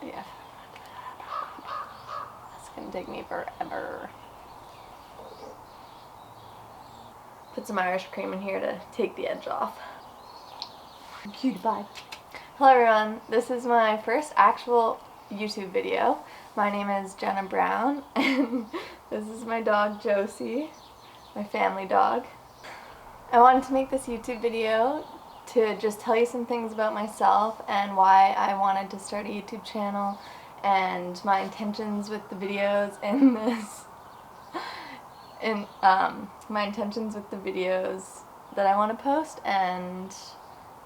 Yeah. It's gonna take me forever. Put some Irish cream in here to take the edge off. Cutie pie. Hello everyone, this is my first actual YouTube video. My name is Jenna Brown and this is my dog Josie, my family dog. I wanted to make this YouTube video to just tell you some things about myself and why I wanted to start a YouTube channel and my intentions with the videos in this. My intentions with the videos that I want to post, and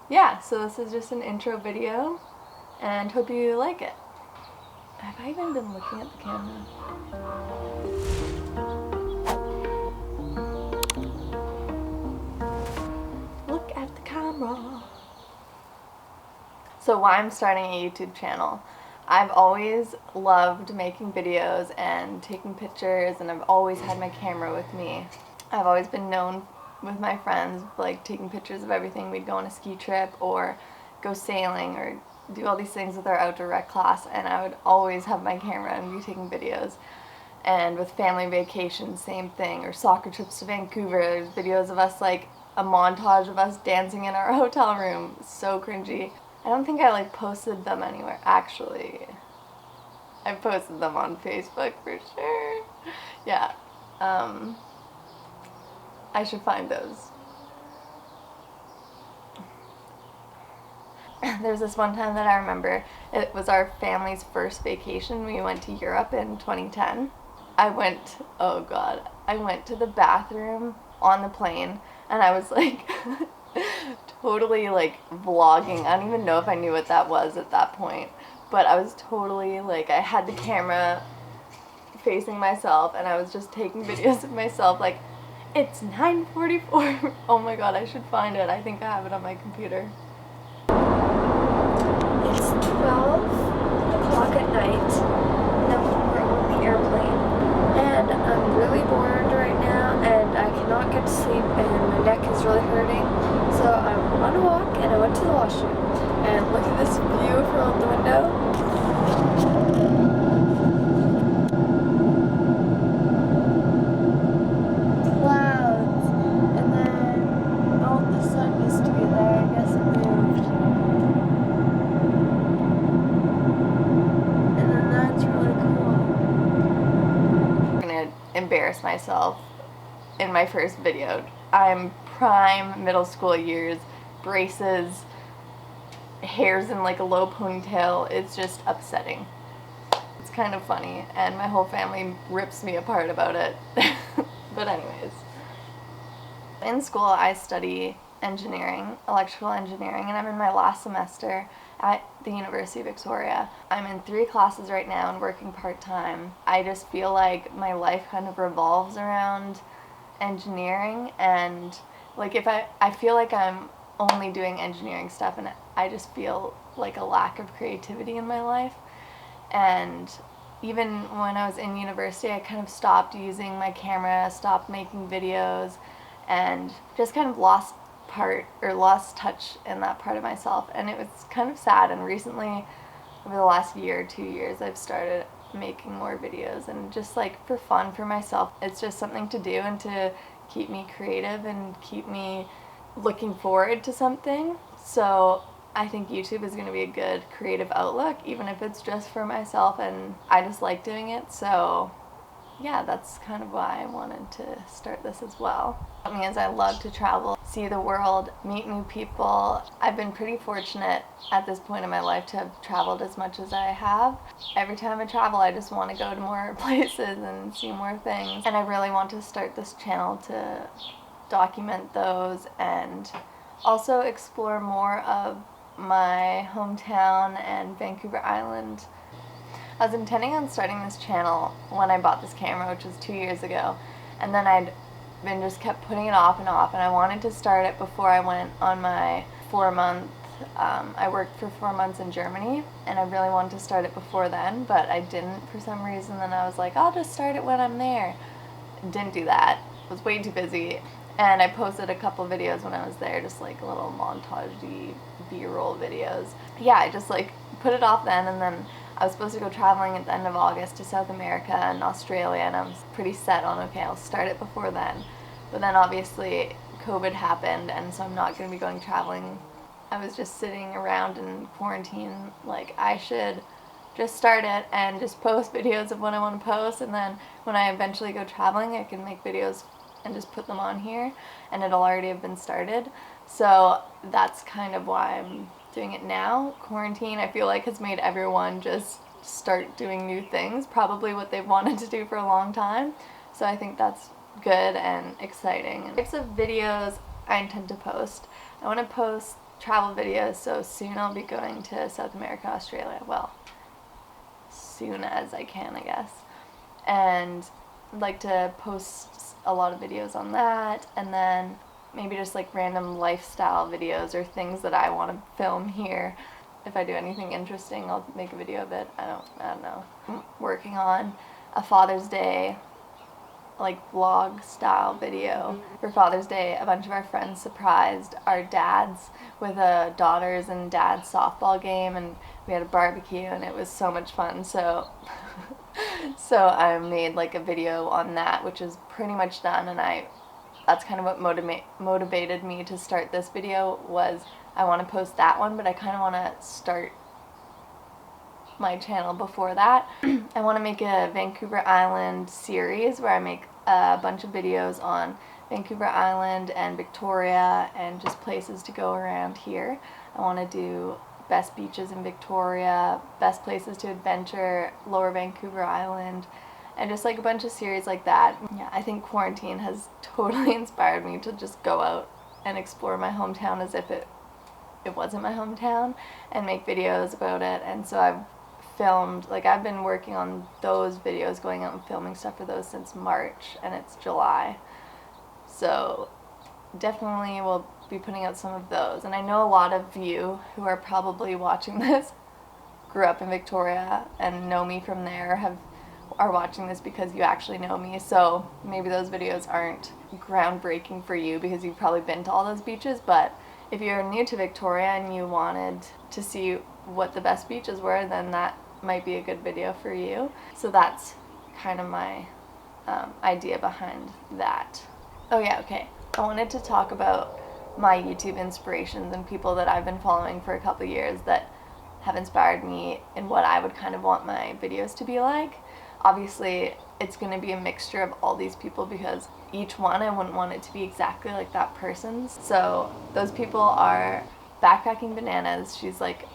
yeah, so this is just an intro video and hope you like it. Have I even been looking at the camera? Look at the camera. So why I'm starting a YouTube channel. I've always loved making videos and taking pictures, and I've always had my camera with me. I've always been known with my friends, like taking pictures of everything. We'd go on a ski trip or go sailing or do all these things with our outdoor rec class, and I would always have my camera and be taking videos. And with family vacations, same thing, or soccer trips to Vancouver, there's videos of us, like a montage of us dancing in our hotel room. So cringy. I don't think I posted them anywhere, actually. I posted them on Facebook for sure. Yeah. I should find those. There's this one time that I remember, it was our family's first vacation. We went to Europe in 2010. I went to the bathroom on the plane and I was like totally vlogging. I don't even know if I knew what that was at that point, but I was totally I had the camera facing myself and I was just taking videos of myself it's 9:44. Oh my god, I should find it. I think I have it on my computer. It's 12 o'clock at night and we're on the airplane and I'm really bored right now and I cannot get to sleep and my neck is really hurting, so I'm on a walk and I went to the washroom and look at this view from out the window. Embarrass myself in my first video. I'm prime middle school years, braces, hair's in a low ponytail. It's just upsetting. It's kind of funny and my whole family rips me apart about it. But anyways, in school I study engineering, electrical engineering, and I'm in my last semester at the University of Victoria. I'm in 3 classes right now and working part-time. I just feel like my life kind of revolves around engineering, and I feel like I'm only doing engineering stuff and I just feel a lack of creativity in my life. And even when I was in university, I kind of stopped using my camera, stopped making videos, and just kind of lost touch in that part of myself, and it was kind of sad. And recently, over the last year or 2 years, I've started making more videos, and just for fun for myself. It's just something to do and to keep me creative and keep me looking forward to something. So I think YouTube is going to be a good creative outlook, even if it's just for myself, and I just like doing it. So yeah, that's kind of why I wanted to start this as well. It means I love to travel, see the world, meet new people. I've been pretty fortunate at this point in my life to have traveled as much as I have. Every time I travel, I just want to go to more places and see more things. And I really want to start this channel to document those and also explore more of my hometown and Vancouver Island. I was intending on starting this channel when I bought this camera, which was 2 years ago, and then I'd been just kept putting it off, and I wanted to start it before I went on my 4-month, I worked for 4 months in Germany, and I really wanted to start it before then, but I didn't for some reason. Then I was like, I'll just start it when I'm there. Didn't do that. Was way too busy, and I posted a couple videos when I was there, just little montage-y B-roll videos. Yeah, I just put it off then, and then I was supposed to go traveling at the end of August to South America and Australia, and I was pretty set on, okay, I'll start it before then. But then obviously COVID happened, and so I'm not going to be going traveling. I was just sitting around in quarantine, like I should just start it and just post videos of what I want to post, and then when I eventually go traveling I can make videos and just put them on here, and it'll already have been started. So that's kind of why I'm doing it now. Quarantine, I feel like, has made everyone just start doing new things, probably what they've wanted to do for a long time. So I think that's good and exciting. And types of videos I intend to post. I want to post travel videos, so soon I'll be going to South America, Australia. Well, soon as I can, I guess. And I'd like to post a lot of videos on that, and then maybe just like random lifestyle videos or things that I want to film here. If I do anything interesting, I'll make a video of it. I don't know. I'm working on a Father's Day like vlog style video. For Father's Day, a bunch of our friends surprised our dads with a daughters and dad's softball game, and we had a barbecue, and it was so much fun. So I made like a video on that, which is pretty much done, and that's kind of what motivated me to start this video. Was I want to post that one, but I kind of want to start my channel before that. I want to make a Vancouver Island series where I make a bunch of videos on Vancouver Island and Victoria and just places to go around here. I want to do best beaches in Victoria, best places to adventure, Lower Vancouver Island, and just like a bunch of series like that. Yeah, I think quarantine has totally inspired me to just go out and explore my hometown as if it wasn't my hometown, and make videos about it. And so I've filmed, like I've been working on those videos, going out and filming stuff for those since March, and it's July. So definitely will be putting out some of those. And I know a lot of you who are probably watching this grew up in Victoria and know me from there, are watching this because you actually know me. So maybe those videos aren't groundbreaking for you because you've probably been to all those beaches, but if you're new to Victoria and you wanted to see what the best beaches were, then that might be a good video for you. So that's kind of my idea behind that. Oh yeah, okay. I wanted to talk about my YouTube inspirations and people that I've been following for a couple of years that have inspired me in what I would kind of want my videos to be like. Obviously, it's going to be a mixture of all these people because each one I wouldn't want it to be exactly like that person's. So those people are Backpacking Bananas. She's like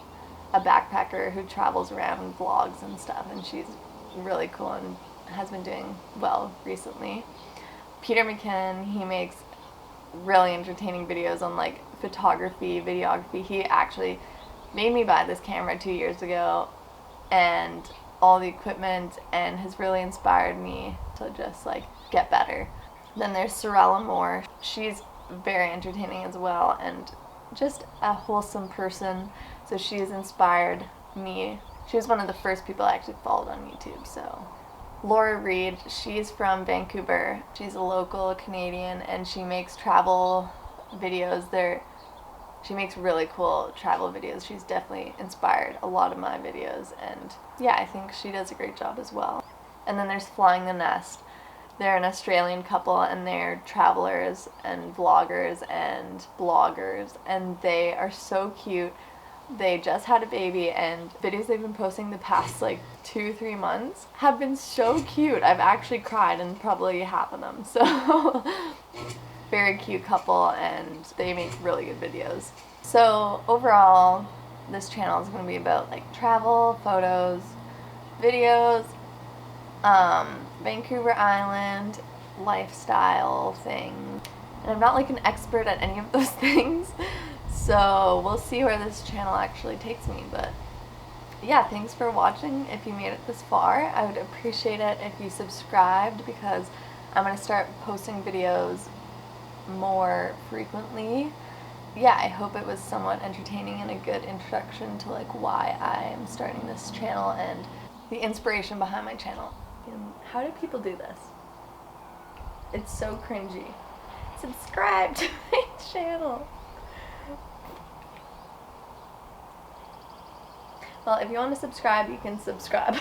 a backpacker who travels around and vlogs and stuff, and she's really cool and has been doing well recently. Peter McKinnon, he makes really entertaining videos on like photography, videography. He actually made me buy this camera 2 years ago and all the equipment, and has really inspired me to just like get better. Then there's Sorella Moore. She's very entertaining as well and just a wholesome person. So she's inspired me. She was one of the first people I actually followed on YouTube. So Laura Reed, she's from Vancouver. She's a local Canadian, and she makes travel videos. She makes really cool travel videos. She's definitely inspired a lot of my videos, and yeah, I think she does a great job as well. And then there's Flying the Nest. They're an Australian couple, and they're travelers and vloggers and bloggers, and they are so cute. They just had a baby, and videos they've been posting the past like 2-3 months have been so cute. I've actually cried in probably half of them. So very cute couple, and they make really good videos. So overall, this channel is going to be about like travel, photos, videos, Vancouver Island, lifestyle thing. And I'm not like an expert at any of those things, so we'll see where this channel actually takes me. But yeah, thanks for watching. If you made it this far, I would appreciate it if you subscribed, because I'm going to start posting videos more frequently. Yeah, I hope it was somewhat entertaining and a good introduction to like why I'm starting this channel and the inspiration behind my channel. And how do people do this? It's so cringy. Subscribe to my channel. Well, if you want to subscribe, you can subscribe.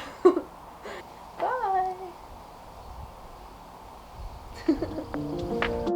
Bye!